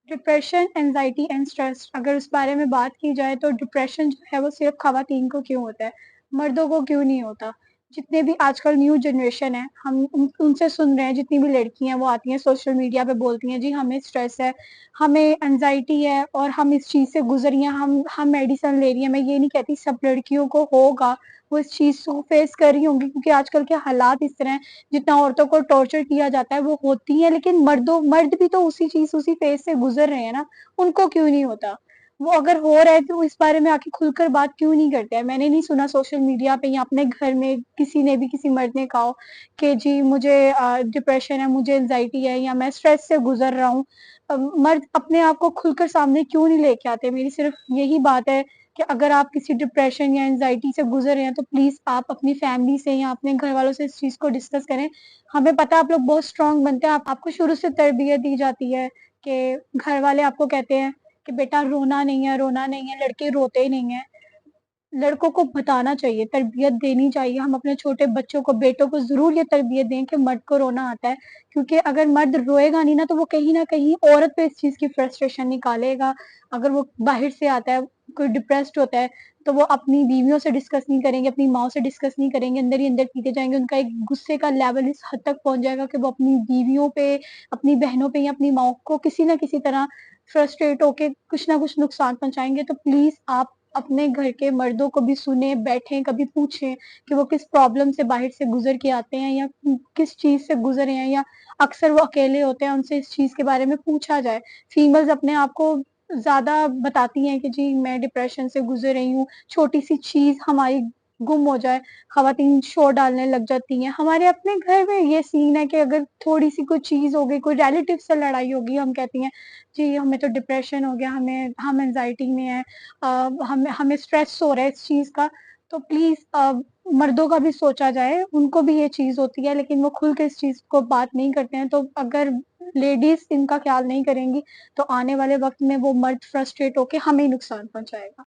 Depression, anxiety and stress اگر اس بارے میں بات کی جائے تو ڈپریشن جو ہے وہ صرف خواتین کو کیوں ہوتا ہے، مردوں کو کیوں نہیں ہوتا؟ جتنے بھی آج کل نیو جنریشن ہے، ہم ان سے سن رہے ہیں، جتنی بھی لڑکی ہیں وہ آتی ہیں سوشل میڈیا پہ بولتی ہیں جی ہمیں اسٹریس ہے، ہمیں انزائٹی ہے اور ہم اس چیز سے گزری ہیں، ہم میڈیسن لے رہی ہیں۔ میں یہ نہیں کہتی سب لڑکیوں کو ہوگا، وہ اس چیز کو فیس کر رہی ہوں گی کیونکہ آج کل کے حالات اس طرح ہیں، جتنا عورتوں کو ٹارچر کیا جاتا ہے وہ ہوتی ہیں، لیکن مرد بھی تو اسی فیز سے گزر رہے ہیں نا، ان کو کیوں نہیں ہوتا؟ وہ اگر ہو رہا ہے تو اس بارے میں آ کے کھل کر بات کیوں نہیں کرتے ہیں؟ میں نے نہیں سنا سوشل میڈیا پہ یا اپنے گھر میں کسی نے بھی کسی مرد نے کہا ہو کہ جی مجھے ڈپریشن ہے، مجھے انزائٹی ہے یا میں اسٹریس سے گزر رہا ہوں۔ مرد اپنے آپ کو کھل کر سامنے کیوں نہیں لے کے آتے؟ میری صرف یہی بات ہے کہ اگر آپ کسی ڈپریشن یا انزائٹی سے گزر رہے ہیں تو پلیز آپ اپنی فیملی سے یا اپنے گھر والوں سے اس چیز کو ڈسکس کریں۔ ہمیں پتہ ہے آپ لوگ بہت اسٹرانگ بنتے ہیں، آپ کو شروع سے تربیت دی جاتی ہے کہ گھر والے آپ کو کہتے ہیں کہ بیٹا رونا نہیں ہے، رونا نہیں ہے، لڑکے روتے ہی نہیں ہیں۔ لڑکوں کو بتانا چاہیے، تربیت دینی چاہیے، ہم اپنے چھوٹے بچوں کو، بیٹوں کو ضرور یہ تربیت دیں کہ مرد کو رونا آتا ہے، کیونکہ اگر مرد روئے گا نہیں نا تو وہ کہیں نہ کہیں عورت پہ اس چیز کی فرسٹریشن نکالے گا۔ اگر وہ باہر سے آتا ہے، کوئی ڈپریسڈ ہوتا ہے تو وہ اپنی بیویوں سے ڈسکس نہیں کریں گے، اپنی ماں سے ڈسکس نہیں کریں گے، اندر ہی اندر پیتے جائیں گے، ان کا ایک غصے کا لیول اس حد تک پہنچ جائے گا کہ وہ اپنی بیویوں پہ، اپنی بہنوں پہ یا اپنی ماں کو کسی نہ کسی طرح فرسٹریٹ ہو کے کچھ نہ کچھ نقصان پہنچائیں گے۔ تو پلیز آپ اپنے گھر کے مردوں کو بھی سنیں، بیٹھیں، کبھی پوچھیں کہ وہ کس پرابلم سے باہر سے گزر کے آتے ہیں یا کس چیز سے گزرے ہیں، یا اکثر وہ اکیلے ہوتے ہیں، ان سے اس چیز کے بارے میں پوچھا جائے۔ فیمیلز اپنے آپ کو زیادہ بتاتی ہیں کہ جی میں ڈپریشن سے گزر رہی ہوں، چھوٹی سی چیز ہماری گم ہو جائے خواتین شور ڈالنے لگ جاتی ہیں۔ ہمارے اپنے گھر میں یہ سین ہے کہ اگر تھوڑی سی کوئی چیز ہو گئی، کوئی ریلیٹیو سے لڑائی ہوگی، ہم کہتی ہیں جی ہمیں تو ڈپریشن ہو گیا، ہم انزائٹی میں ہیں، ہمیں اسٹریس ہو رہا ہے اس چیز کا۔ تو پلیز مردوں کا بھی سوچا جائے، ان کو بھی یہ چیز ہوتی ہے لیکن وہ کھل کے اس چیز کو بات نہیں کرتے ہیں۔ تو اگر لیڈیز ان کا خیال نہیں کریں گی تو آنے والے وقت میں وہ مرد فرسٹریٹ ہو کے ہمیں نقصان پہنچائے گا۔